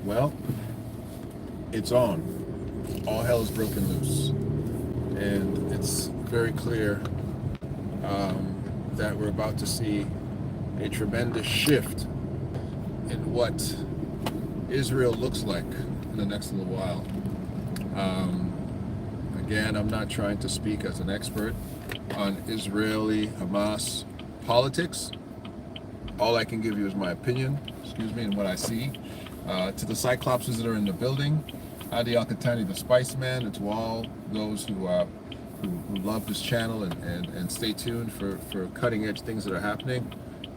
Well, it's on. All hell is broken loose. And it's very clear that we're about to see a tremendous shift in what Israel looks like in the next little while. Again, I'm not trying to speak as an expert on Israeli Hamas politics. All I can give you is my opinion, and what I see. To the Cyclopses that are in the building, Adi Al-Katani, the Spice Man, and to all those who love this channel and stay tuned for cutting edge things that are happening.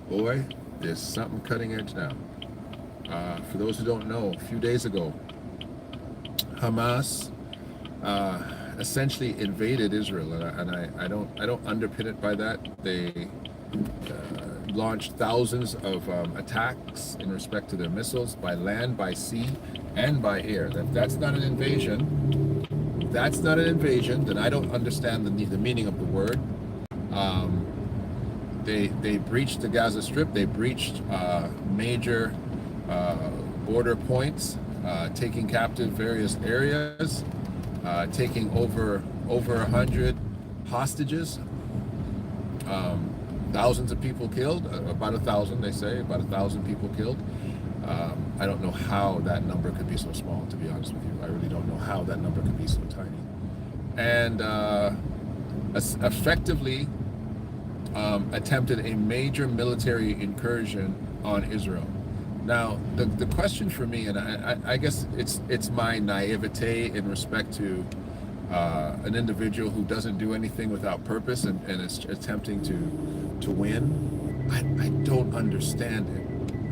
Boy, there's something cutting edge now. For those who don't know, a few days ago, Hamas essentially invaded Israel, and I don't underpin it by that. They launched thousands of attacks in respect to their missiles by land, by sea, and by air. That's not an invasion. That's not an invasion. Then I don't understand the meaning of the word. They breached the Gaza Strip. They breached major border points, taking captive various areas, taking over 100 hostages. Thousands of people killed, about 1,000, they say, about 1,000 people killed. I don't know how that number could be so small, to be honest with you. I really don't know how that number could be so tiny. And effectively attempted a major military incursion on Israel. Now, the question for me, and I guess it's my naivete in respect to an individual who doesn't do anything without purpose and is attempting to win. I don't understand it.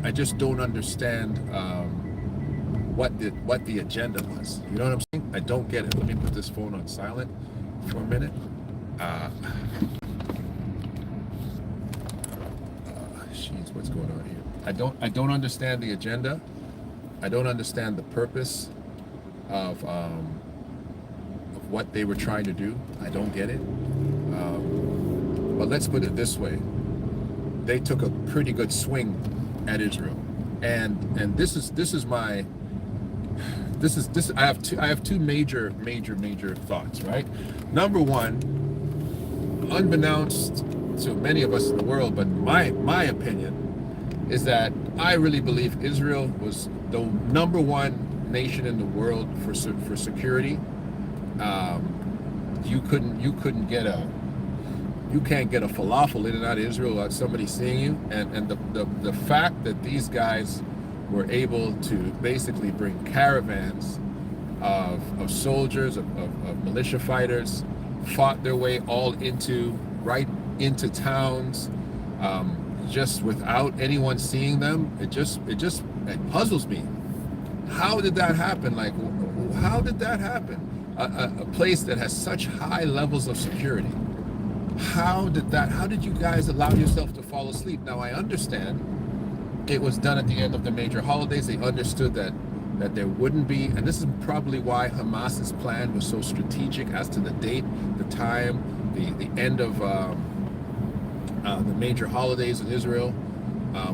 I just don't understand what the agenda was. You know what I'm saying? I don't get it. Let me put this phone on silent for a minute. Jeez, what's going on here? I don't understand the agenda. I don't understand the purpose of what they were trying to do. I don't get it. But let's put it this way: they took a pretty good swing at Israel, and this is my I have two major thoughts. Right, number one, unbeknownst to many of us in the world, but my opinion is that I really believe Israel was the number one nation in the world for security. You can't get a falafel in and out of Israel without somebody seeing you, and the fact that these guys were able to basically bring caravans of soldiers, of militia fighters, fought their way all right into towns, just without anyone seeing them. It puzzles me. How did that happen? Like, how did that happen? A place that has such high levels of security. How did you guys allow yourself to fall asleep? Now, I understand it was done at the end of the major holidays. They understood that there wouldn't be, and this is probably why Hamas's plan was so strategic as to the date, the time, the end of the major holidays in Israel,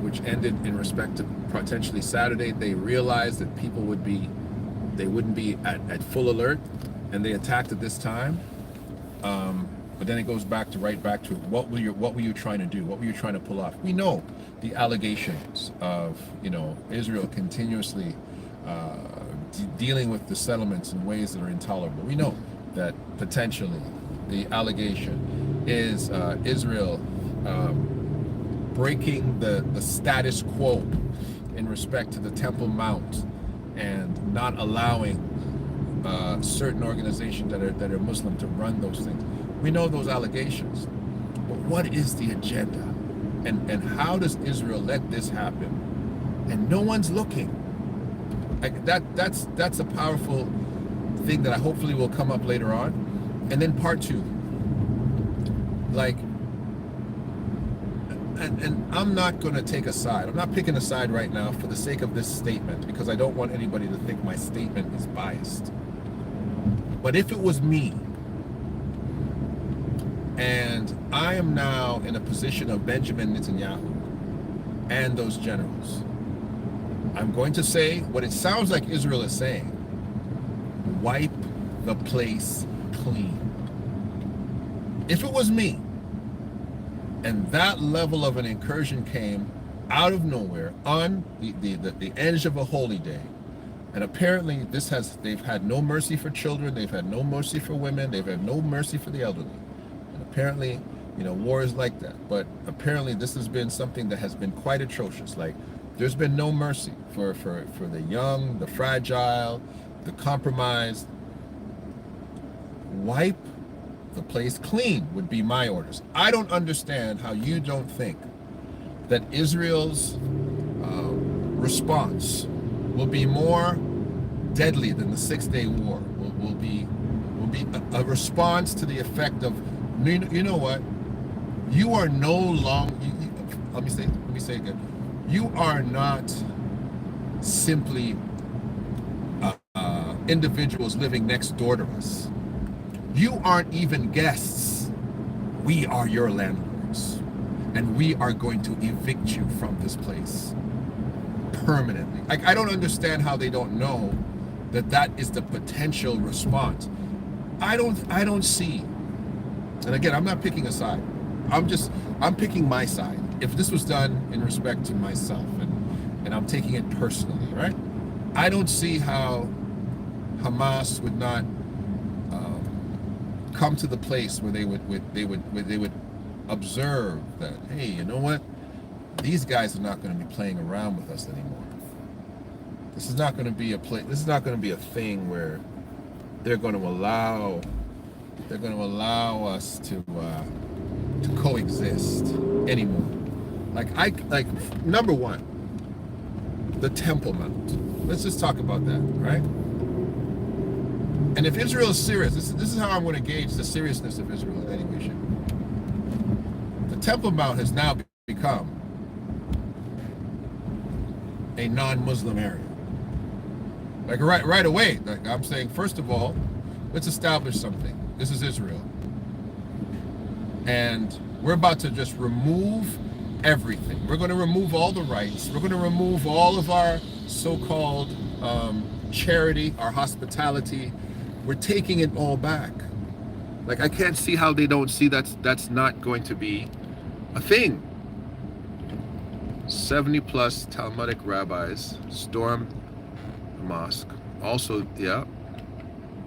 which ended in respect to potentially Saturday. They realized that people wouldn't be at full alert, and they attacked at this time. But then it goes right back to what were you trying to do? What were you trying to pull off? We know the allegations of Israel continuously dealing with the settlements in ways that are intolerable. We know that potentially the allegation is Israel breaking the status quo in respect to the Temple Mount and not allowing certain organizations that are Muslim to run those things. We know those allegations, but what is the agenda, and how does Israel let this happen, and no one's looking? That's a powerful thing that I hopefully will come up later on. And then part two, like, and I'm not going to take a side. I'm not picking a side right now for the sake of this statement, because I don't want anybody to think my statement is biased. But if it was me, and I am now in a position of Benjamin Netanyahu and those generals, I'm going to say what it sounds like Israel is saying. Wipe the place clean. If it was me, and that level of an incursion came out of nowhere on the edge of a holy day, and apparently they've had no mercy for children, they've had no mercy for women, they've had no mercy for the elderly. And apparently, war is like that. But apparently this has been something that has been quite atrocious. Like, there's been no mercy for the young, the fragile, the compromised. Wipe the place clean would be my orders. I don't understand how you don't think that Israel's response will be more deadly than the 6-day war. Will be a response to the effect of, you know what? You are no longer. Let me say again. You are not simply individuals living next door to us. You aren't even guests. We are your landlords, and we are going to evict you from this place permanently. I don't understand how they don't know that is the potential response. I don't see. And again, I'm not picking a side. I'm picking my side. If this was done in respect to myself, and I'm taking it personally, right? I don't see how Hamas would not come to the place where they would observe that, hey, you know what? These guys are not going to be playing around with us anymore. This is not going to be this is not going to be a thing where they're going to allow us to coexist anymore. Like number one, the Temple Mount. Let's just talk about that, right? And if Israel is serious, this is how I'm going to gauge the seriousness of Israel in any way, shape. The Temple Mount has now become a non-Muslim area. Like right away, like I'm saying, first of all, let's establish something. This is Israel. And we're about to just remove everything. We're going to remove all the rights. We're going to remove all of our so-called charity, our hospitality. We're taking it all back. Like, I can't see how they don't see that's not going to be a thing. 70 plus Talmudic rabbis stormed the mosque. Also, yeah,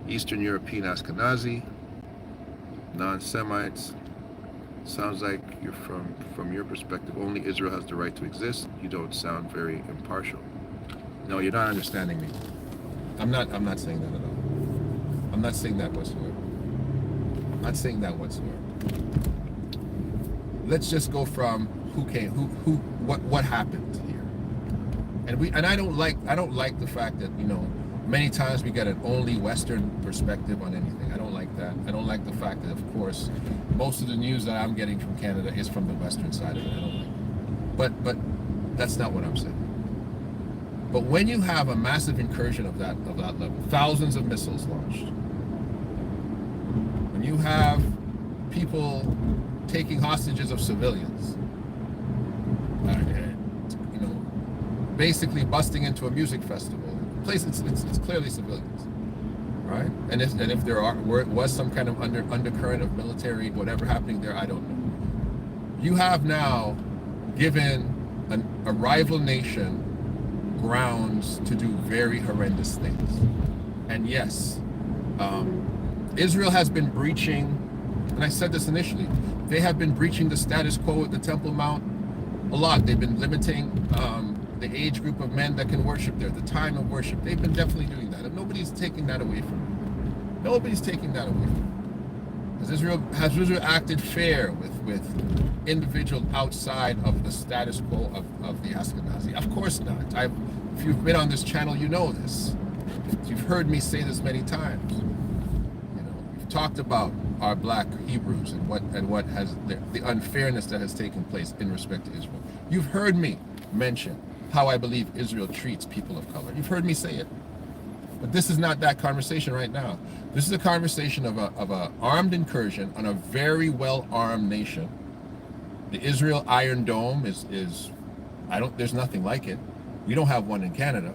Eastern European Ashkenazi, non-Semites. Sounds like you're from your perspective, only Israel has the right to exist. You don't sound very impartial. No, you're not understanding me. I'm not saying that at all. I'm not saying that whatsoever. I'm not saying that whatsoever. Let's just go from what happened here. And I don't like the fact that, many times we get an only Western perspective on anything. I don't like that. I don't like the fact that, of course, most of the news that I'm getting from Canada is from the Western side of it. I don't like it. But that's not what I'm saying. But when you have a massive incursion of that level, thousands of missiles launched, when you have people taking hostages of civilians, basically busting into a music festival, place it's clearly civilians, right? And if there was some kind of undercurrent of military whatever happening there, I don't know. You have now given a rival nation grounds to do very horrendous things. And yes, Israel has been breaching, and I said this initially, they have been breaching the status quo at the Temple Mount a lot. They've been limiting the age group of men that can worship there, the time of worship. They've been definitely doing that, and nobody's taking that away from them. Nobody's taking that away from them. Has Israel acted fair with individuals outside of the status quo of the Ashkenazi? Of course not. If you've been on this channel, you know this. You've heard me say this many times. We've talked about our black Hebrews and what has the unfairness that has taken place in respect to Israel. You've heard me mention how I believe Israel treats people of color. You've heard me say it. But this is not that conversation right now. This is a conversation of a armed incursion on a very well-armed nation. The Israel Iron Dome is there's nothing like it. We don't have one in Canada.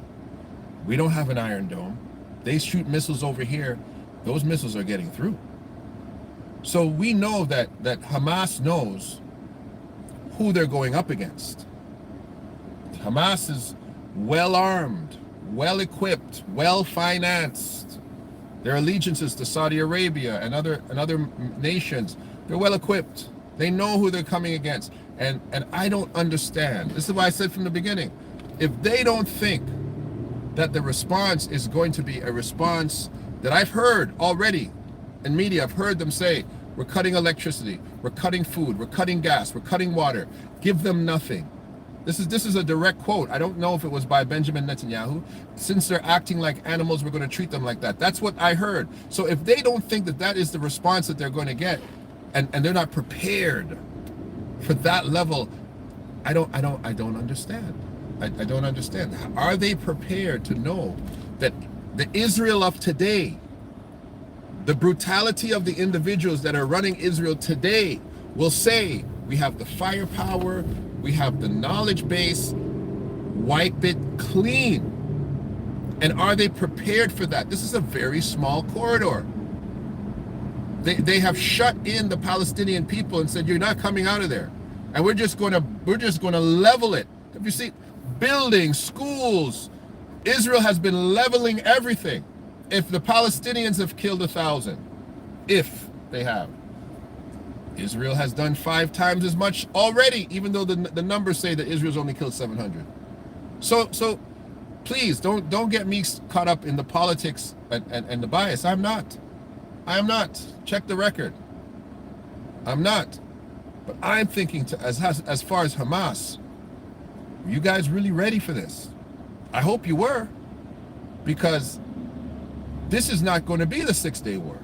We don't have an Iron Dome. They shoot missiles over here. Those missiles are getting through. So we know that Hamas knows who they're going up against. Hamas is well armed, well equipped, well financed. Their allegiances to Saudi Arabia and other nations, they're well equipped. They know who they're coming against. And I don't understand. This is why I said from the beginning, if they don't think that the response is going to be a response that I've heard already in media, I've heard them say, we're cutting electricity, we're cutting food, we're cutting gas, we're cutting water, give them nothing. This is a direct quote. I don't know if it was by Benjamin Netanyahu. Since they're acting like animals, we're going to treat them like that. That's what I heard. So if they don't think that that is the response that they're going to get, and they're not prepared for that level, I don't understand. I don't understand. Are they prepared to know that the Israel of today, the brutality of the individuals that are running Israel today, will say, we have the firepower, we have the knowledge base, wipe it clean. And are they prepared for that? This is a very small corridor. They have shut in the Palestinian people and said, you're not coming out of there. And we're just going to level it. Have you seen buildings, schools? Israel has been leveling everything. If the Palestinians have killed 1,000, if they have, Israel has done 5 times as much already, even though the numbers say that Israel's only killed 700. So please don't get me caught up in the politics and the bias. I am not. Check the record. I'm not. But I'm thinking as far as Hamas, are you guys really ready for this? I hope you were, because this is not going to be the 6-day war.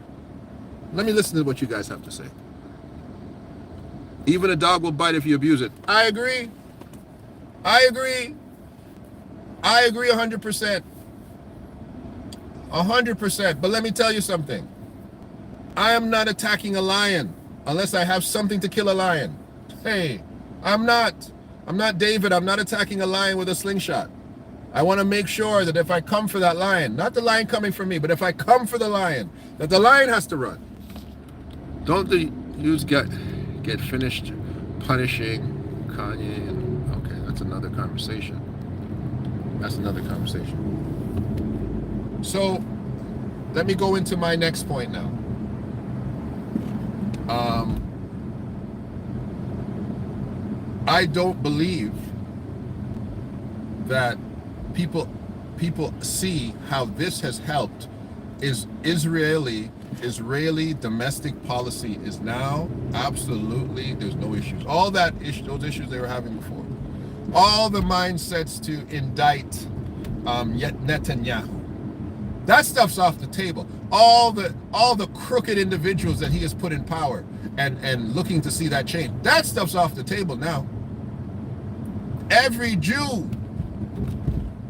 Let me listen to what you guys have to say. Even a dog will bite if you abuse it. I agree. 100%. 100%. But let me tell you something. I am not attacking a lion unless I have something to kill a lion. Hey, I'm not David. I'm not attacking a lion with a slingshot. I want to make sure that if I come for that lion, not the lion coming for me, but if I come for the lion, that the lion has to run. Don't the Jews get finished punishing Kanye? Okay, that's another conversation. So let me go into my next point now. I don't believe that people see how this has helped. Is Israeli domestic policy is now absolutely, there's no issues. All those issues they were having before. All the mindsets to indict Netanyahu. That stuff's off the table. All the crooked individuals that he has put in power and looking to see that change. That stuff's off the table now. Every Jew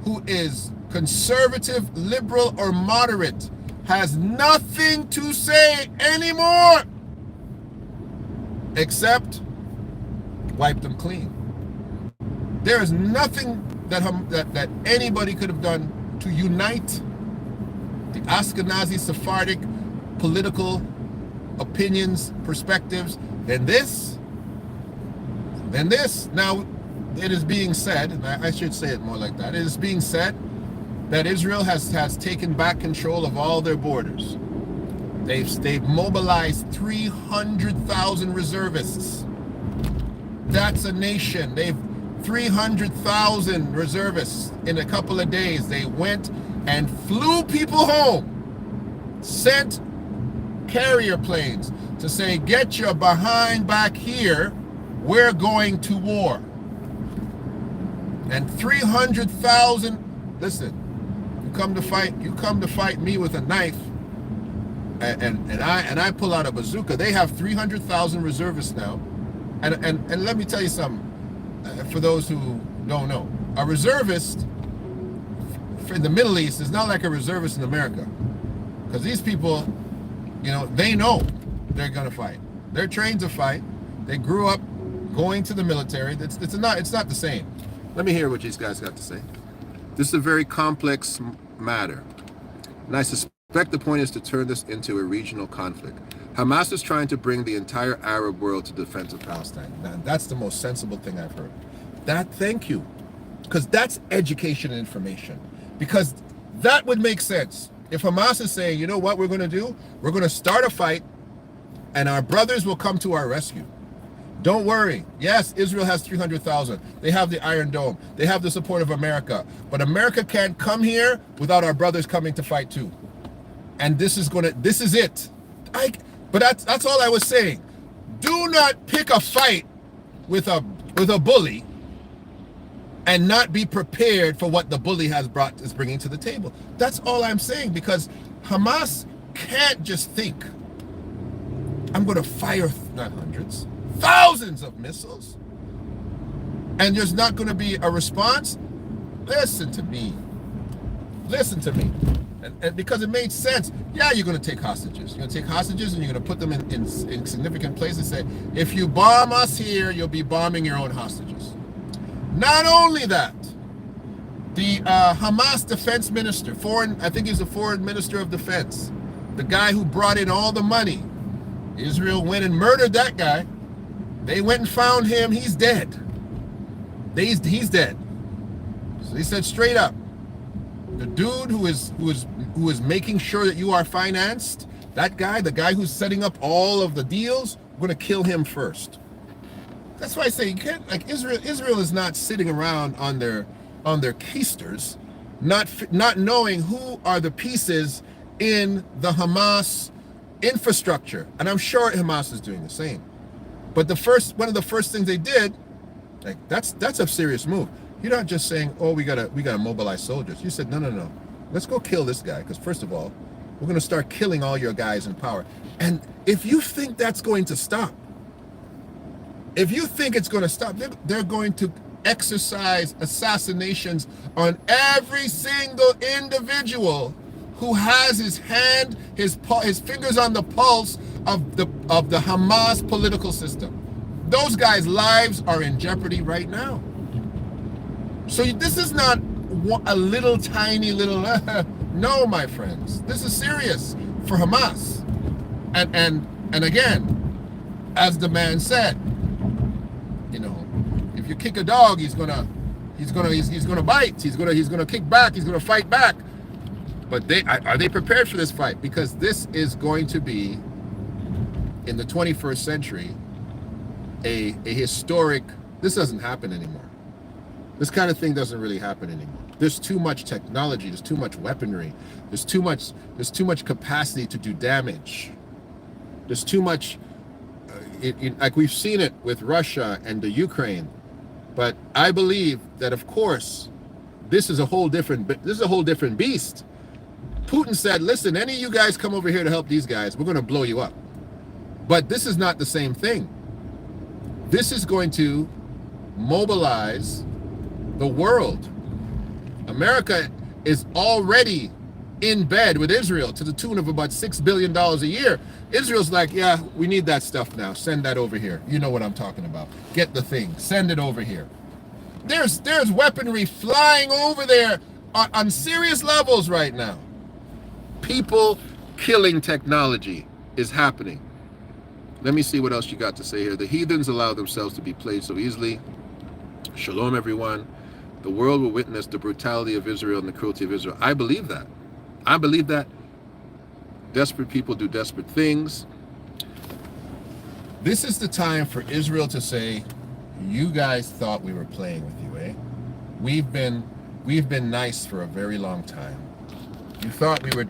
who is conservative, liberal, or moderate has nothing to say anymore except wipe them clean. There is nothing that anybody could have done to unite the Ashkenazi Sephardic political opinions, perspectives than this. Now, it is being said, and I should say it more like that, it is being said that Israel has taken back control of all their borders. They've mobilized 300,000 reservists. That's a nation. They've 300,000 reservists in a couple of days. They went and flew people home, sent carrier planes to say, get your behind back here, we're going to war. And 300,000, listen, you come to fight me with a knife, and I pull out a bazooka. They have 300,000 reservists now. And let me tell you something, for those who don't know, a reservist in the Middle East is not like a reservist in America, because these people, they know they're gonna fight. They're trained to fight. They grew up going to the military. It's not the same. Let me hear what these guys got to say. This is a very complex matter, and I suspect the point is to turn this into a regional conflict. Hamas is trying to bring the entire Arab world to the defense of Palestine. Now, that's the most sensible thing I've heard. Thank you. Because that's education and information. Because that would make sense. If Hamas is saying, you know what we're going to do? We're going to start a fight, and our brothers will come to our rescue. Don't worry. Yes, Israel has 300,000. They have the Iron Dome. They have the support of America. But America can't come here without our brothers coming to fight too. And this is it. But that's all I was saying. Do not pick a fight with a bully and not be prepared for what the bully is bringing to the table. That's all I'm saying, because Hamas can't just think, I'm going to fire not hundreds, thousands of missiles, and there's not going to be a response. Listen to me. And because it made sense. Yeah, you're going to take hostages. You're going to take hostages and you're going to put them in significant places. Say, if you bomb us here, you'll be bombing your own hostages. Not only that, the Hamas defense minister, I think he's the foreign minister of defense, the guy who brought in all the money, Israel went and murdered that guy. They went and found him. He's dead. He's dead. So he said straight up, the dude who is making sure that you are financed, that guy, the guy who's setting up all of the deals, we're going to kill him first. That's why I say you can't, like, Israel is not sitting around on their keisters, not knowing who are the pieces in the Hamas infrastructure. And I'm sure Hamas is doing the same. But one of the first things they did, like, that's a serious move. You're not just saying, oh, we gotta mobilize soldiers. You said, no. Let's go kill this guy, because first of all, we're gonna start killing all your guys in power. And if you think that's going to stop, if you think it's going to stop, they're going to exercise assassinations on every single individual who has his fingers on the pulse of the Hamas political system. Those guys' lives are in jeopardy right now. So this is not a little tiny no, my friends. This is serious for Hamas. And again, as the man said, you know, if you kick a dog, he's gonna bite. He's gonna kick back. He's gonna fight back. But are they prepared for this fight? Because this is going to be, in the 21st century, a historic. This doesn't happen anymore. This kind of thing doesn't really happen anymore. There's too much technology. There's too much weaponry. There's too much capacity to do damage. There's too much. Like we've seen it with Russia and the Ukraine, but I believe that, of course, this is a whole different beast. Putin said, listen, any of you guys come over here to help these guys, we're going to blow you up. But this is not the same thing. This is going to mobilize the world. America is already in bed with Israel to the tune of about $6 billion a year. Israel's like, yeah, we need that stuff now. Send that over here. You know what I'm talking about. Get the thing. Send it over here. There's weaponry flying over there on serious levels right now. People killing technology is happening. Let me see what else you got to say here. The heathens allow themselves to be played so easily. Shalom, everyone. The world will witness the brutality of Israel and the cruelty of Israel. I believe that. I believe that. Desperate people do desperate things. This is the time for Israel to say, you guys thought we were playing with you, eh? We've been nice for a very long time. You thought we were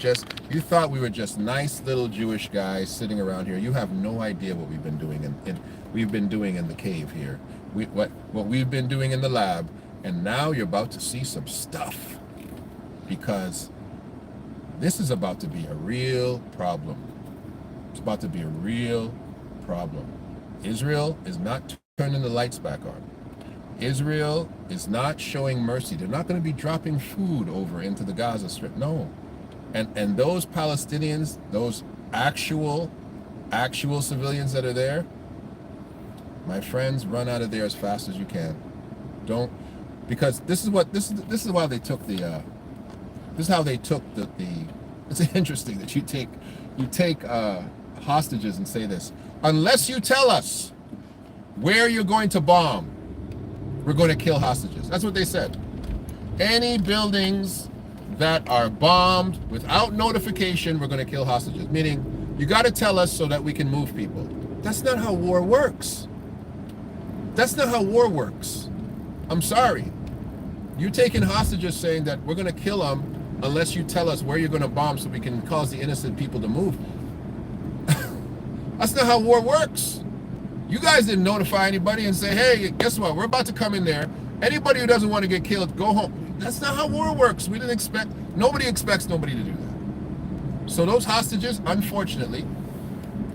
just nice little Jewish guys sitting around here. You have no idea what we've been doing in the cave here. What we've been doing in the lab, and now you're about to see some stuff, because this is about to be a real problem. It's about to be a real problem. Israel is not turning the lights back on. Israel is not showing mercy. They're not going to be dropping food over into the Gaza Strip. No. And those Palestinians, those actual civilians that are there, my friends, run out of there as fast as you can. because this is why they took the this is how they took the it's interesting that you take hostages and say this: unless you tell us where you're going to bomb, we're going to kill hostages. That's what they said. Any buildings that are bombed without notification, we're going to kill hostages. Meaning, you got to tell us so that we can move people. That's not how war works. That's not how war works. I'm sorry. You're taking hostages saying that we're going to kill them unless you tell us where you're going to bomb so we can cause the innocent people to move. That's not how war works. You guys didn't notify anybody and say, hey, guess what? We're about to come in there. Anybody who doesn't want to get killed, go home. That's not how war works. We didn't expect, nobody expects nobody to do that. So those hostages, unfortunately,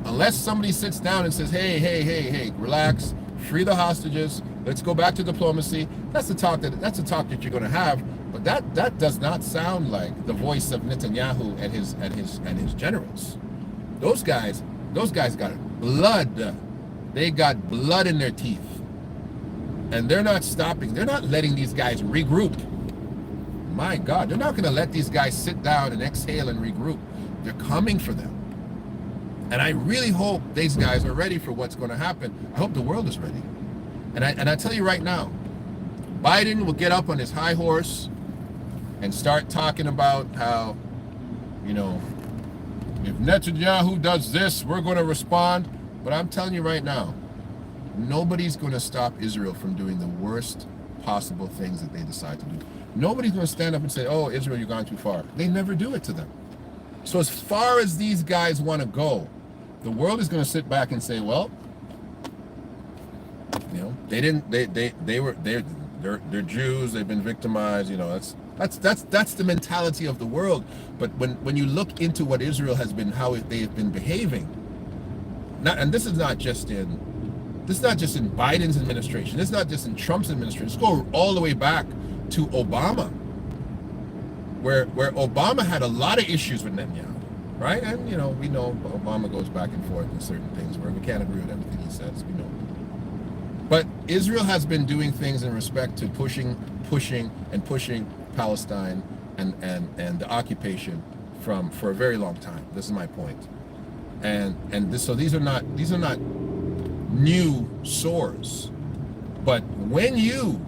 unless somebody sits down and says, hey, relax, free the hostages, let's go back to diplomacy, that's the talk that you're going to have. But that does not sound like the voice of Netanyahu and his generals. Those guys got blood. They got blood in their teeth. And they're not stopping. They're not letting these guys regroup. My God, they're not going to let these guys sit down and exhale and regroup. They're coming for them. And I really hope these guys are ready for what's going to happen. I hope the world is ready. And I tell you right now, Biden will get up on his high horse and start talking about how, if Netanyahu does this, we're going to respond. But I'm telling you right now, nobody's going to stop Israel from doing the worst possible things that they decide to do. Nobody's going to stand up and say, oh, Israel, you've gone too far. They never do it to them. So as far as these guys want to go, the world is going to sit back and say, well, they're Jews, they've been victimized, that's the mentality of the world. But when you look into what Israel has been, how they have been behaving, and this is not just in Biden's administration, this is not just in Trump's administration, let's go all the way back to Obama, where Obama had a lot of issues with Netanyahu, right? And we know Obama goes back and forth in certain things where we can't agree with everything he says, we know. But Israel has been doing things in respect to pushing Palestine and the occupation for a very long time. This is my point. So these are not new sores. But when you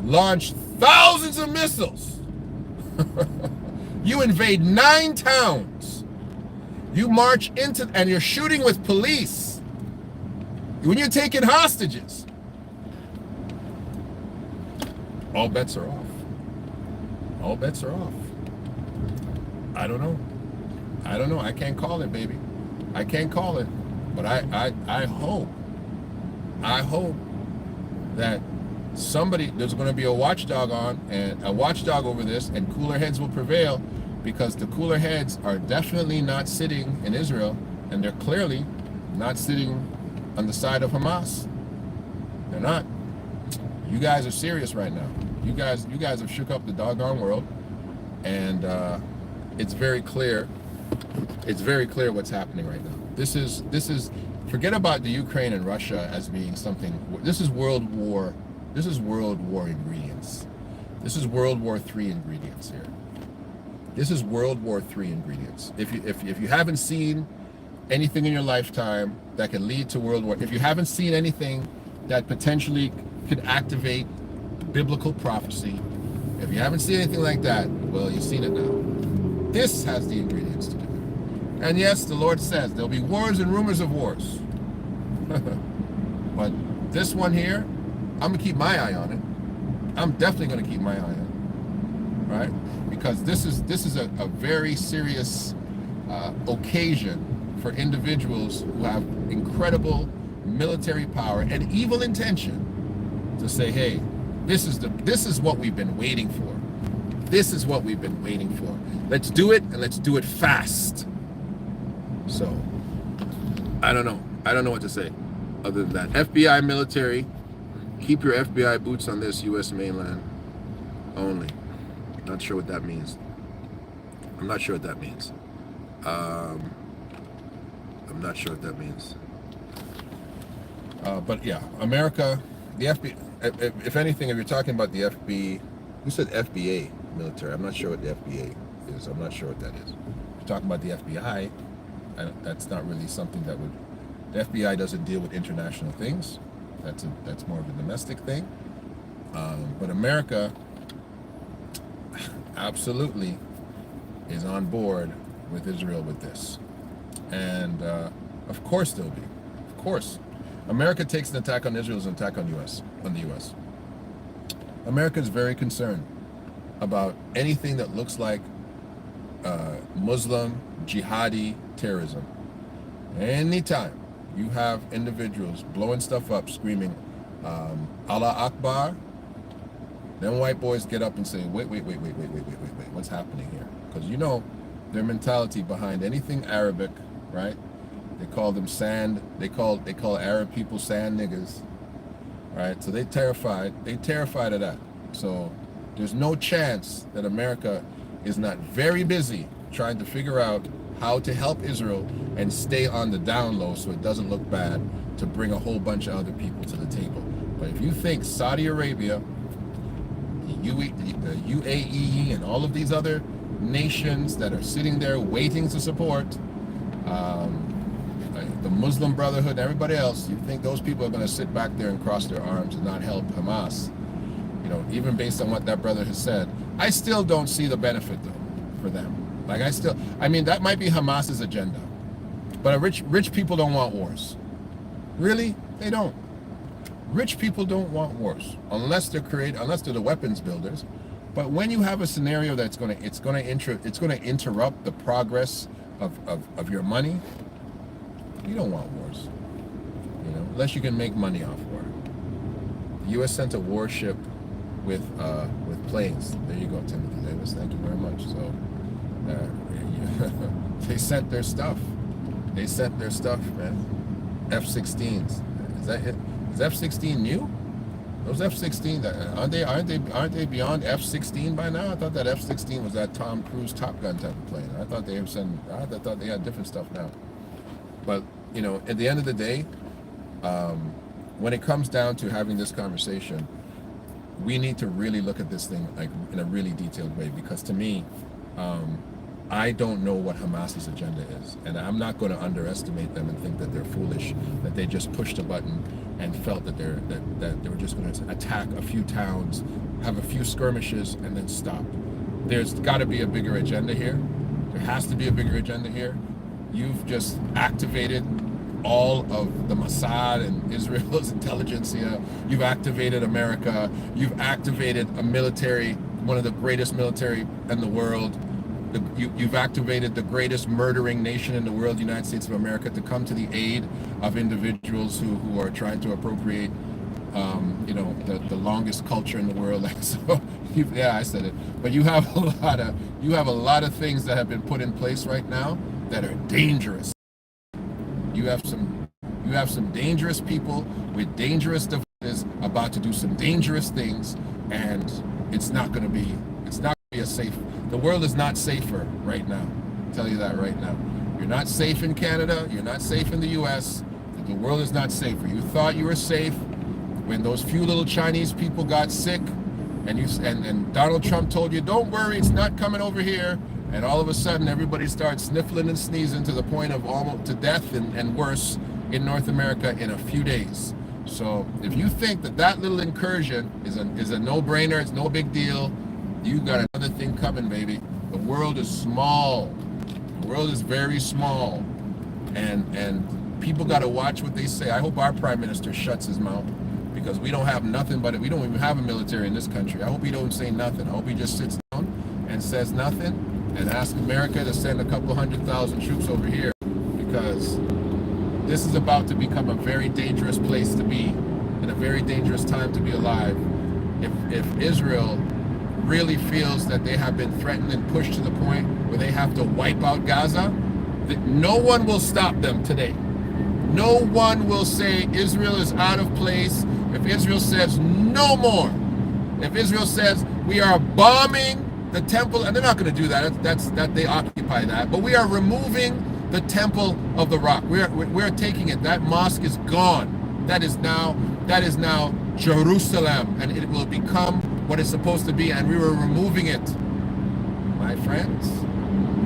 launch thousands of missiles, you invade 9 towns, you march into, and you're shooting with police, when you're taking hostages, all bets are off. All bets are off. I don't know. I can't call it, baby. I can't call it. But I hope that there's going to be a watchdog over this, and cooler heads will prevail, because the cooler heads are definitely not sitting in Israel, and they're clearly not sitting on the side of Hamas. They're not. You guys are serious right now. You guys have shook up the doggone world, and it's very clear. It's very clear what's happening right now. This is forget about the Ukraine and Russia as being something. This is World War. This is World War ingredients. This is World War III ingredients here. This is World War III ingredients. If you haven't seen anything in your lifetime that can lead to World War, if you haven't seen anything that potentially could activate biblical prophecy, if you haven't seen anything like that, well, you've seen it now. This has the ingredients to do it. And yes, the Lord says there'll be wars and rumors of wars. But this one here, I'm going to keep my eye on it. I'm definitely going to keep my eye on it. Right? Because this is a very serious occasion for individuals who have incredible military power and evil intention to say, hey, this is what we've been waiting for. This is what we've been waiting for. Let's do it, and let's do it fast. So, I don't know. I don't know what to say other than that. FBI military, keep your FBI boots on this U.S. mainland only. Not sure what that means. I'm not sure what that means. I'm not sure what that means. But yeah, America The FBI, if anything, if you're talking about the FB, you said FBA military. I'm not sure what the FBA is. I'm not sure what that is. If you're talking about the FBI, that's not really something that would. The FBI doesn't deal with international things. That's more of a domestic thing. But America absolutely is on board with Israel with this, and of course they'll be. Of course, America takes an attack on Israel as an attack on the U.S. America is very concerned about anything that looks like Muslim jihadi terrorism. Anytime you have individuals blowing stuff up, screaming Allah Akbar, then white boys get up and say, wait, what's happening here? Because you know their mentality behind anything Arabic, right? They call them sand. They call Arab people sand niggas, right? So they terrified of that. So there's no chance that America is not very busy trying to figure out how to help Israel and stay on the down low so it doesn't look bad, to bring a whole bunch of other people to the table. But if you think Saudi Arabia, the UAE, and all of these other nations that are sitting there waiting to support the Muslim Brotherhood and everybody else, you think those people are going to sit back there and cross their arms and not help Hamas? You know, even based on what that brother has said, I still don't see the benefit though for them. Like I mean, that might be Hamas's agenda, but rich people don't want wars. Really, they don't. Rich people don't want wars unless they're the weapons builders. But when you have a scenario that's going to interrupt the progress of your money, you don't want wars. You know, unless you can make money off war. The U.S. sent a warship with planes. There you go, Timothy Davis. Thank you very much. So they sent their stuff. Man. F-16s. Is that it? Is F-16 new? Those F-16, aren't they beyond F-16 by now? I thought that F-16 was that Tom Cruise Top Gun type of plane. I thought they had different stuff now. But you know, at the end of the day, when it comes down to having this conversation, we need to really look at this thing like in a really detailed way, because to me, I don't know what Hamas's agenda is, and I'm not going to underestimate them and think that they're foolish, that they just pushed a button and felt that they were just going to attack a few towns, have a few skirmishes, and then stop. There's got to be a bigger agenda here. There has to be a bigger agenda here. You've just activated all of the Mossad and Israel's intelligentsia. You've activated America. You've activated a military, one of the greatest military in the world. You've activated the greatest murdering nation in the world, the United States of America, to come to the aid of individuals who are trying to appropriate, the longest culture in the world. So, I said it. But you have a lot of things that have been put in place right now that are dangerous. You have some dangerous people with dangerous devices about to do some dangerous things, and it's not going to be a safe. The world is not safer right now. I'll tell you that right now. You're not safe in Canada. You're not safe in the U.S. The world is not safer. You thought you were safe when those few little Chinese people got sick, and Donald Trump told you, "Don't worry, it's not coming over here." And all of a sudden, everybody starts sniffling and sneezing to the point of almost to death and worse in North America in a few days. So if you think that little incursion is a no-brainer, it's no big deal, you got another thing coming, baby. The world is small. The world is very small, and people got to watch what they say. I hope our prime minister shuts his mouth, because we don't have nothing but we don't even have a military in this country. I hope he don't say nothing. I hope he just sits down and says nothing and asks America to send a couple 100,000 troops over here, because this is about to become a very dangerous place to be and a very dangerous time to be alive. If Israel really feels that they have been threatened and pushed to the point where they have to wipe out Gaza, that no one will stop them today. No one will say Israel is out of place. If Israel says no more, if Israel says we are bombing the temple, and they're not going to do that. That they occupy that, but we are removing the temple of the rock. We're taking it. That mosque is gone. That is now Jerusalem, and it will become what it's supposed to be, and we were removing it. My friends,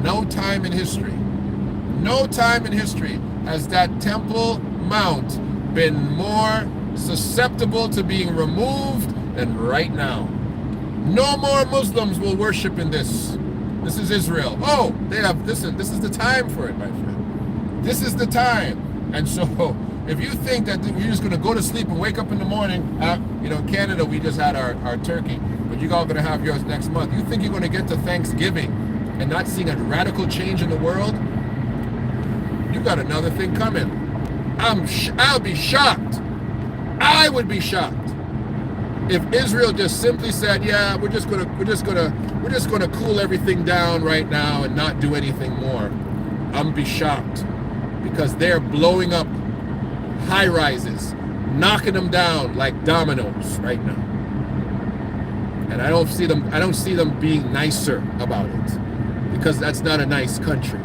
no time in history has that Temple Mount been more susceptible to being removed than right now. No more Muslims will worship in this. This is Israel. Oh, they have this is the time for it, my friend. This is the time. And so if you think that you're just going to go to sleep and wake up in the morning, Canada, we just had our turkey, but you're all going to have yours next month. You think you're going to get to Thanksgiving and not seeing a radical change in the world? You got another thing coming. I'll be shocked. I would be shocked if Israel just simply said, "Yeah, we're just gonna cool everything down right now and not do anything more." I'm be shocked, because they're blowing up high rises, knocking them down like dominoes right now. And I don't see them being nicer about it, because that's not a nice country.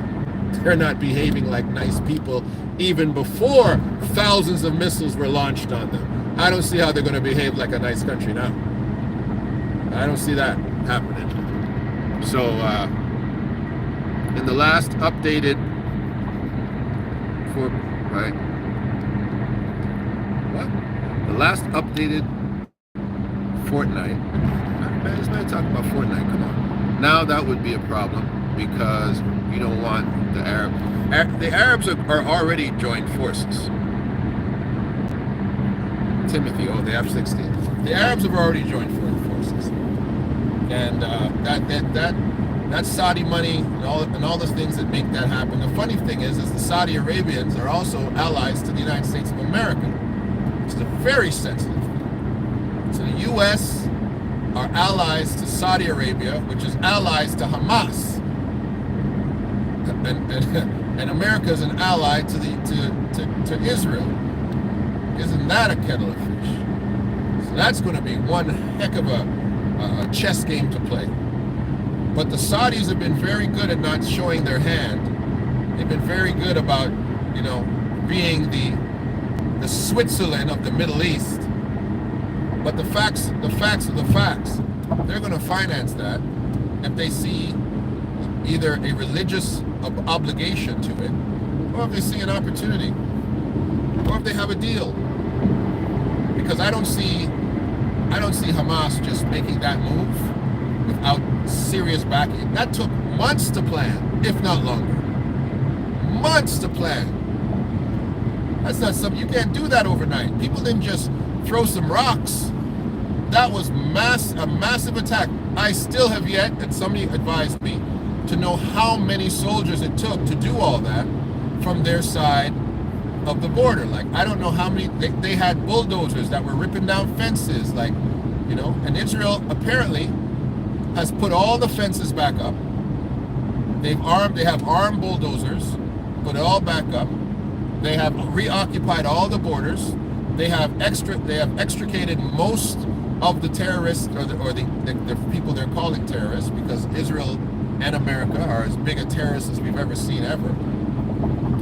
They're not behaving like nice people even before thousands of missiles were launched on them. I don't see how they're going to behave like a nice country now. I don't see that happening. So in the last updated the last updated Fortnite. Let's not talk about Fortnite. Come on. Now that would be a problem, because you don't want the Arabs are already joined forces. Timothy, they have 16. The Arabs have already joined forces, and that Saudi money and all the things that make that happen. The funny thing is the Saudi Arabians are also allies to the United States of America. It's a very sensitive thing. So the U.S. are allies to Saudi Arabia, which is allies to Hamas. And America is an ally to Israel. Isn't that a kettle of fish? So that's going to be one heck of a chess game to play. But the Saudis have been very good at not showing their hand. They've been very good about, being the Switzerland of the Middle East. But the facts are the facts. They're going to finance that if they see either a religious obligation to it, or if they see an opportunity, or if they have a deal. Because I don't see Hamas just making that move without serious backing. That took months to plan, if not longer. Months to plan. That's not something, you can't do that overnight. People didn't just throw some rocks. That was a massive attack. I still have yet, and somebody advised me, to know how many soldiers it took to do all that from their side of the border. Like, I don't know how many, they had bulldozers that were ripping down fences, and Israel apparently has put all the fences back up. They have armed bulldozers, put it all back up. They have reoccupied all the borders. They have extricated most of the terrorists, or the people they're calling terrorists, because Israel and America are as big a terrorist as we've ever seen ever.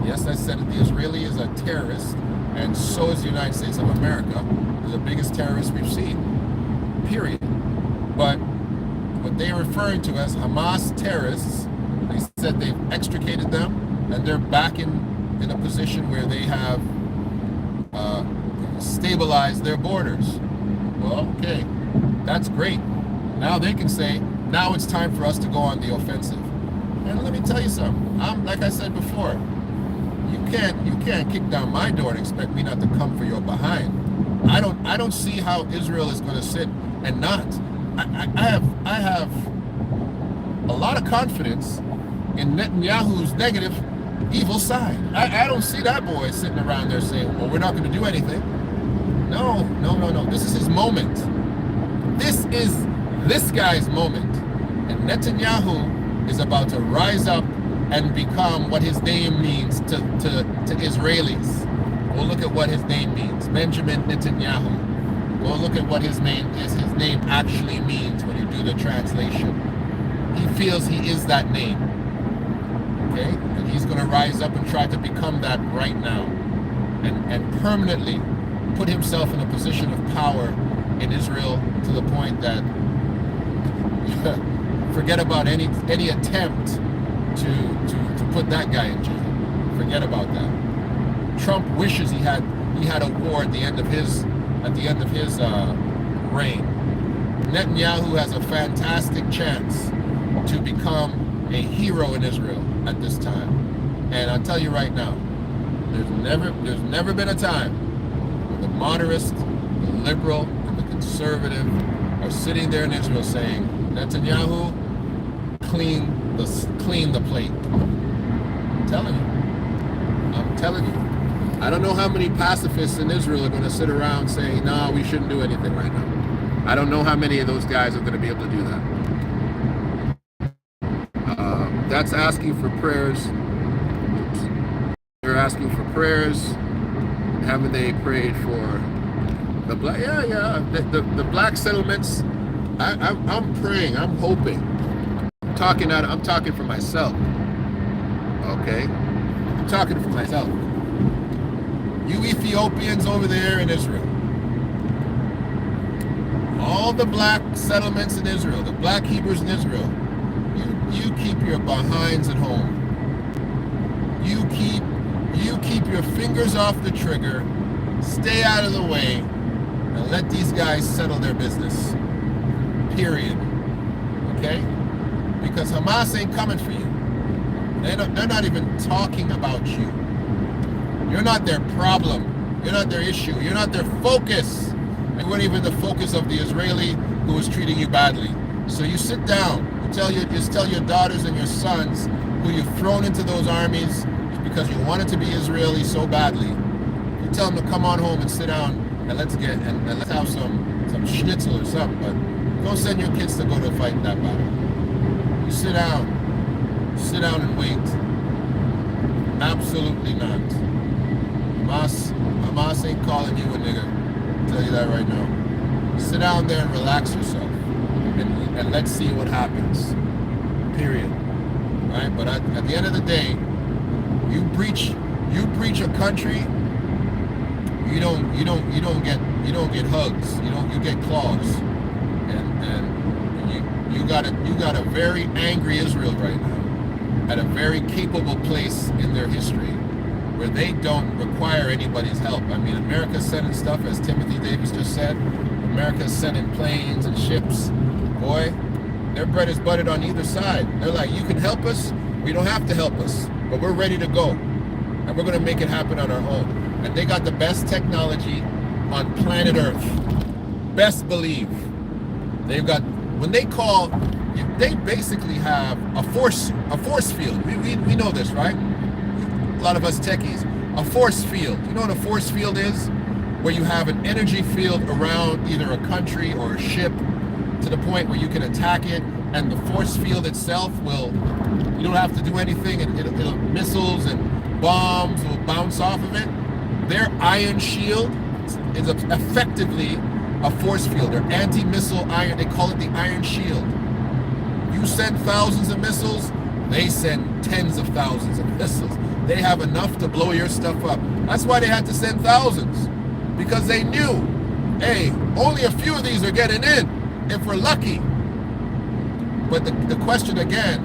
Yes, I said it. The Israeli is a terrorist, and so is the United States of America. They're the biggest terrorists we've seen, period. But what they're referring to as Hamas terrorists, they said they've extricated them, and they're back in a position where they have stabilized their borders. Well, okay, that's great. Now they can say, now it's time for us to go on the offensive. And let me tell you something. Like I said before, you can't kick down my door and expect me not to come for your behind. I don't see how Israel is going to sit and not. I have a lot of confidence in Netanyahu's negative, evil side. I don't see that boy sitting around there saying, well, we're not going to do anything. No. This is his moment. This is this guy's moment. And Netanyahu is about to rise up and become what his name means to Israelis. Go look at what his name means. Benjamin Netanyahu. Go look at what his name actually means when you do the translation. He feels he is that name. Okay? And he's going to rise up and try to become that right now. And permanently put himself in a position of power in Israel to the point that forget about any attempt to put that guy in jail. Forget about that. Trump wishes he had a war at the end of his reign. Netanyahu has a fantastic chance to become a hero in Israel at this time. And I'll tell you right now, there's never been a time when the moderate, the liberal, and the conservative are sitting there in Israel saying, Netanyahu, clean the plate. I'm telling you. I don't know how many pacifists in Israel are going to sit around saying, no, we shouldn't do anything right now. I don't know how many of those guys are going to be able to do that. That's asking for prayers. They're asking for prayers. Haven't they prayed for the black? Yeah. The black settlements. I'm praying. I'm hoping. I'm talking for myself. Okay, I'm talking for myself. You Ethiopians over there in Israel, all the black settlements in Israel, the black Hebrews in Israel, you keep your behinds at home. You keep your fingers off the trigger, stay out of the way, and let these guys settle their business. Period. Okay? Because Hamas ain't coming for you. They're not even talking about you. You're not their problem. You're not their issue. You're not their focus. You weren't even the focus of the Israeli who was treating you badly. So you sit down. You tell your daughters and your sons who you've thrown into those armies because you wanted to be Israeli so badly. You tell them to come on home and sit down and let's have some schnitzel or something. But don't send your kids to go to fight that battle. You sit down and wait. Absolutely not. Hamas ain't calling you a nigger. I'll tell you that right now. Sit down there and relax yourself, and let's see what happens. Period. Right? But at the end of the day, you breach a country. You don't get hugs. You get claws, and you got a very angry Israel right now, at a very capable place in their history, where they don't require anybody's help. I mean, America's sending stuff, as Timothy Davis just said. America's sending planes and ships. Boy, their bread is buttered on either side. They're like, you can help us, we don't have to help us, but we're ready to go. And we're going to make it happen on our own. And they got the best technology on planet Earth. Best believe. They've got, when they call, they basically have a force field. We know this, right? A lot of us techies. A force field. You know what a force field is? Where you have an energy field around either a country or a ship to the point where you can attack it, and the force field itself will, you don't have to do anything, and it'll missiles and bombs will bounce off of it. Their iron shield is effectively a force field. Their anti-missile iron, they call it the iron shield. You send thousands of missiles, they send tens of thousands of missiles. They have enough to blow your stuff up. That's why they had to send thousands, because they knew, hey, only a few of these are getting in if we're lucky. But the question again,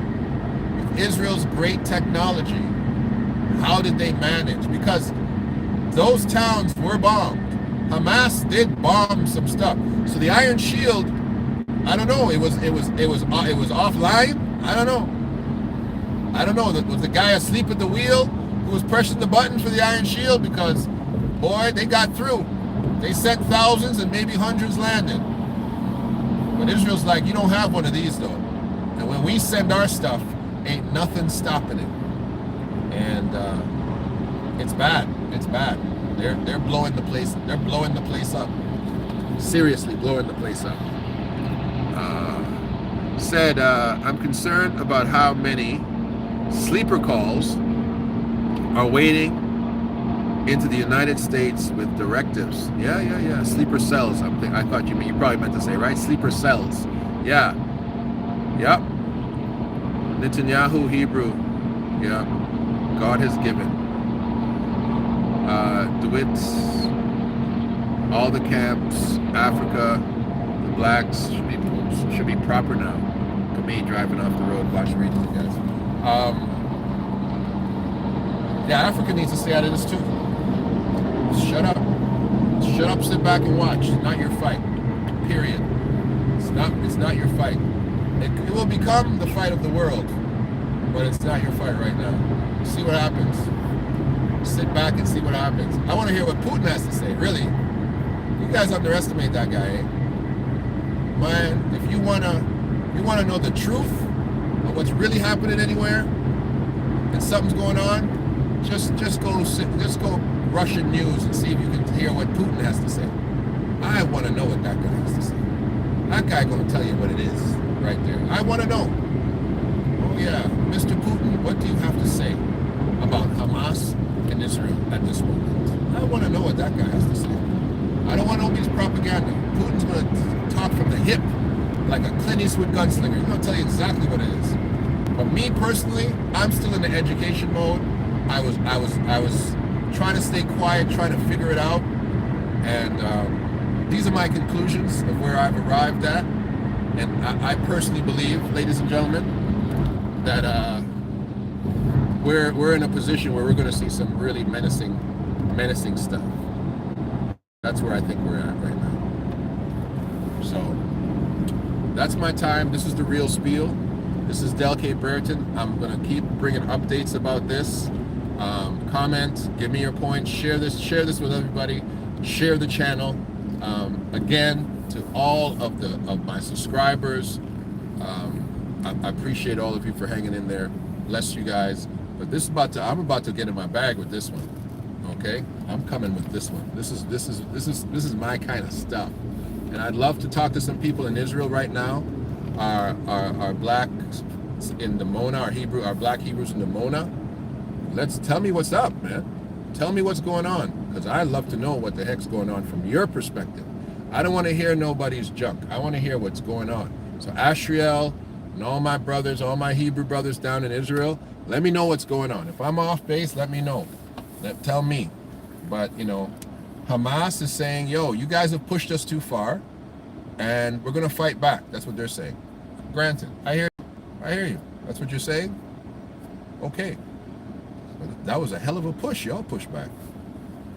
with Israel's great technology, how did they manage? Because those towns were bombed. Hamas did bomb some stuff. So the Iron Shield, I don't know. It was offline. I don't know. Was the guy asleep at the wheel who was pressing the button for the Iron Shield? Because boy, they got through. They sent thousands and maybe hundreds landed. But Israel's like, you don't have one of these though. And when we send our stuff, ain't nothing stopping it. And it's bad. It's bad. They're blowing the place. They're blowing the place up. Seriously, blowing the place up. Said, I'm concerned about how many sleeper calls are waiting into the United States with directives. Yeah. Sleeper cells. I thought you probably meant to say, right? Sleeper cells. Yeah. Yep. Netanyahu Hebrew. Yeah. God has given. DeWitt. All the camps, Africa, the blacks should be proper now. Look at me driving off the road, watch reading you guys. Yeah, Africa needs to stay out of this too. Shut up. Shut up, sit back and watch. It's not your fight. Period. It's not your fight. It will become the fight of the world, but it's not your fight right now. See what happens. Sit back and see what happens. I want to hear what Putin has to say, really. You guys underestimate that guy, eh? Man, if you wanna know the truth of what's really happening anywhere and something's going on, just go Russian news and see if you can hear what Putin has to say. I want to know what that guy has to say. That guy gonna tell you what it is right there. I want to know. Oh yeah, Mr. Putin, what do you have to say about Hamas and Israel at this moment? I want to know what that guy has to say. I don't want nobody's propaganda. Putin's gonna talk from the hip like a Clint Eastwood gunslinger. He's gonna tell you exactly what it is. But me personally, I'm still in the education mode. I was trying to stay quiet, trying to figure it out, and these are my conclusions of where I've arrived at. And I personally believe, ladies and gentlemen, that we're in a position where we're going to see some really menacing stuff. That's where I think we're at right now. So that's my time. This is the real spiel. This is Del K. Brereton. I'm going to keep bringing updates about this. Comment, give me your points, share this with everybody, share the channel. Again, to all of my subscribers, I appreciate all of you for hanging in there. Bless you guys. But I'm about to get in my bag with this one. Okay, I'm coming with this one. This is my kind of stuff, and I'd love to talk to some people in Israel right now. Our blacks in the Mona, our black Hebrews in the Mona. Tell me what's up, man. Tell me what's going on, because I love to know what the heck's going on from your perspective. I don't want to hear nobody's junk. I want to hear what's going on. So Ashriel and all my brothers, all my Hebrew brothers down in Israel, let me know what's going on. If I'm off base, let me know. Tell me. But, Hamas is saying, yo, you guys have pushed us too far, and we're going to fight back. That's what they're saying. Granted, I hear you. That's what you're saying? Okay. But that was a hell of a push. Y'all pushed back.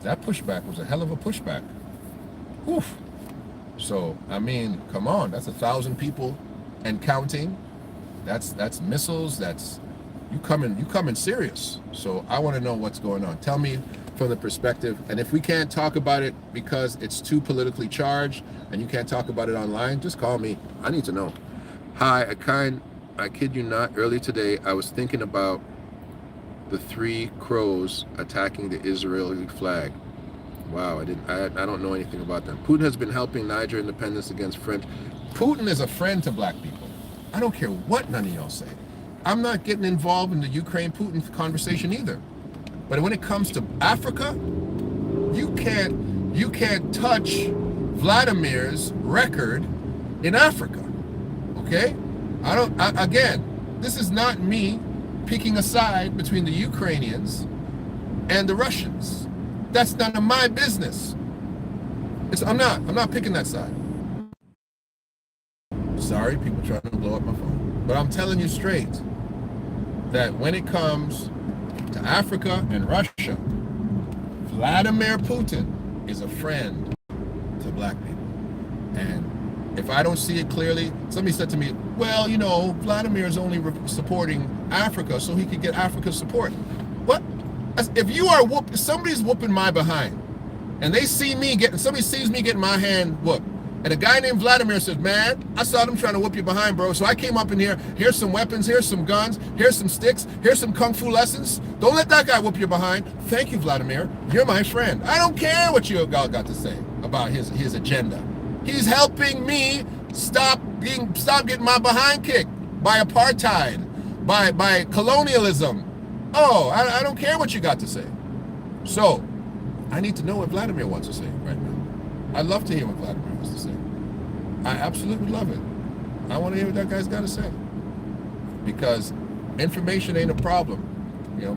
That pushback was a hell of a pushback. Oof. So, I mean, come on. That's 1,000 people and counting. That's missiles. That's you coming serious. So I want to know what's going on. Tell me from the perspective. And if we can't talk about it because it's too politically charged and you can't talk about it online, just call me. I need to know. Hi, I kid you not, early today I was thinking about the 3 crows attacking the Israeli flag. Wow, I don't know anything about them. Putin has been helping Niger independence against French. Putin is a friend to black people. I don't care what none of y'all say. I'm not getting involved in the Ukraine-Putin conversation either. But when it comes to Africa, you can't touch Vladimir's record in Africa. Okay? Again, this is not me picking a side between the Ukrainians and the Russians. That's none of my business. I'm not picking that side. Sorry, people trying to blow up my phone. But I'm telling you straight that when it comes to Africa and Russia, Vladimir Putin is a friend to black people. And if I don't see it clearly, somebody said to me, well, Vladimir is only supporting Africa so he could get Africa's support. What? If somebody's whooping my behind, and somebody sees me getting my hand whooped, and a guy named Vladimir says, man, I saw them trying to whoop you behind, bro, so I came up in here, here's some weapons, here's some guns, here's some sticks, here's some kung fu lessons. Don't let that guy whoop you behind. Thank you, Vladimir. You're my friend. I don't care what you all got to say about his agenda. He's helping me stop getting my behind kicked by apartheid, by colonialism. Oh, I don't care what you got to say. So, I need to know what Vladimir wants to say right now. I'd love to hear what Vladimir wants to say. I absolutely love it. I want to hear what that guy's got to say. Because information ain't a problem.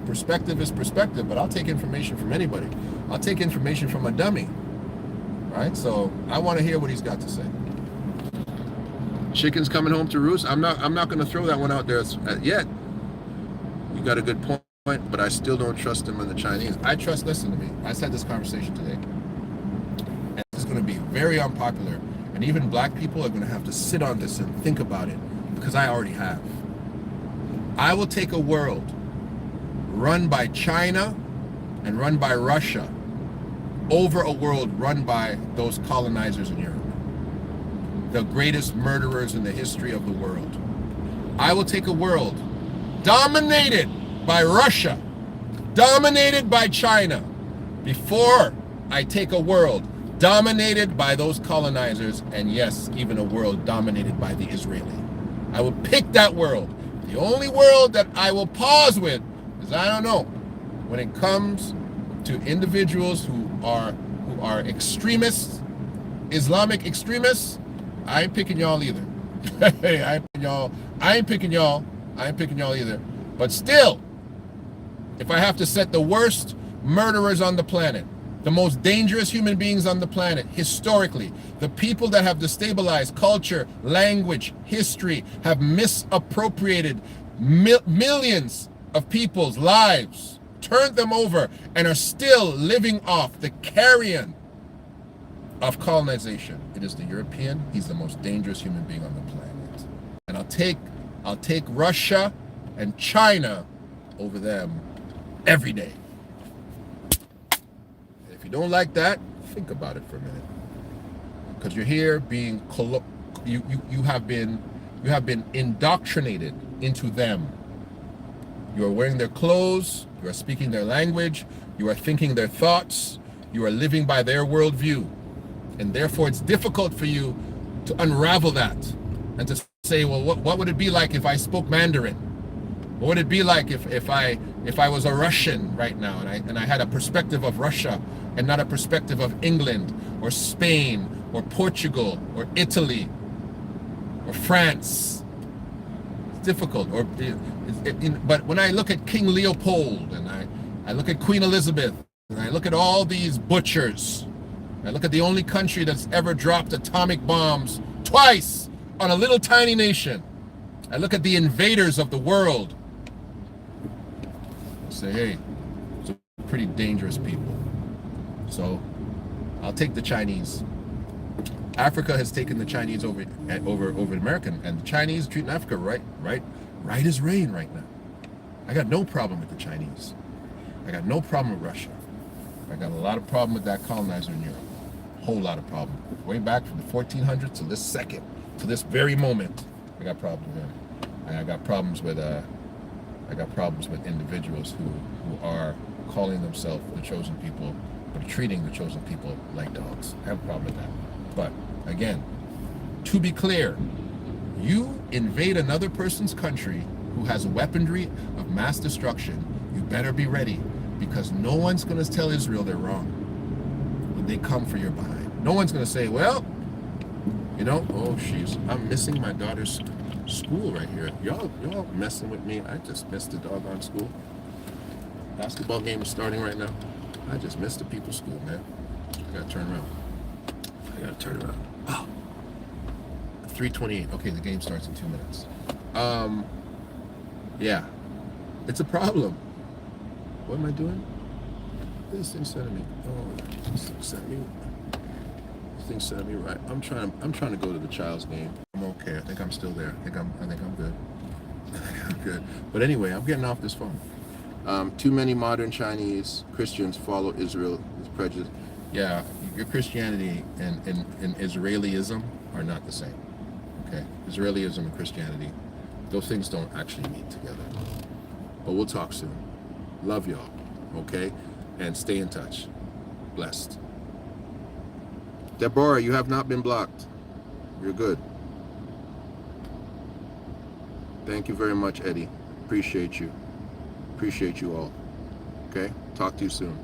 Perspective is perspective, but I'll take information from anybody. I'll take information from a dummy. right? So I want to hear what he's got to say. Chickens coming home to roost. I'm not going to throw that one out there yet. You got a good point, but I still don't trust them in the Chinese. Listen to me. I had this conversation today, and it's going to be very unpopular, and even black people are going to have to sit on this and think about it, because I already have. I will take a world run by China and run by Russia over a world run by those colonizers in Europe, the greatest murderers in the history of the world. I will take a world dominated by Russia, dominated by China, before I take a world dominated by those colonizers, and yes, even a world dominated by the Israeli. I will pick that world. The only world that I will pause with is, I don't know, when it comes to individuals who are extremists, Islamic extremists. I ain't picking y'all either. I ain't picking y'all either. But still, if I have to set the worst murderers on the planet, the most dangerous human beings on the planet, historically, the people that have destabilized culture, language, history, have misappropriated millions of people's lives, turned them over, and are still living off the carrion of colonization. It is the European. He's the most dangerous human being on the planet. And I'll take Russia and China over them every day. And if you don't like that, think about it for a minute. Because you're here being you have been indoctrinated into them. You are wearing their clothes, you are speaking their language, you are thinking their thoughts, you are living by their worldview. And therefore it's difficult for you to unravel that and to say, well, what would it be like if I spoke Mandarin? What would it be like if I was a Russian right now, and I had a perspective of Russia and not a perspective of England or Spain or Portugal or Italy or France? It's difficult. But when I look at King Leopold, and I look at Queen Elizabeth, and I look at all these butchers, I look at the only country that's ever dropped atomic bombs twice on a little tiny nation. I look at the invaders of the world. I say, hey, it's a pretty dangerous people. So I'll take the Chinese. Africa has taken the Chinese over American, and the Chinese treating Africa right as rain right now. I got no problem with the Chinese. I got no problem with Russia. I got a lot of problem with that colonizer in Europe. Whole lot of problem. Way back from the 1400s to this second, to this very moment, I got problems with them. I got problems with individuals who are calling themselves the chosen people, but treating the chosen people like dogs. I have a problem with that. But again, to be clear, you invade another person's country who has weaponry of mass destruction, you better be ready, because no one's going to tell Israel they're wrong when they come for your behind. No one's going to say, well, I'm missing my daughter's school right here. Y'all messing with me. I just missed the doggone school. Basketball game is starting right now. I just missed the people's school, man. I gotta turn around. Oh, 3:28. Okay, the game starts in 2 minutes. Yeah, it's a problem. What am I doing? This thing sent me. Oh, this thing sent me right. I'm trying to go to the Child's game. I'm okay. I think I'm still there. I think I'm good. I'm good. But anyway, I'm getting off this phone. Too many modern Chinese Christians follow Israel with prejudice. Yeah, your Christianity and Israelism are not the same. Okay, Israelism and Christianity, those things don't actually meet together. But we'll talk soon. Love y'all. Okay, and stay in touch. Blessed. Deborah, you have not been blocked. You're good. Thank you very much, Eddie. Appreciate you. Appreciate you all. Okay? Talk to you soon.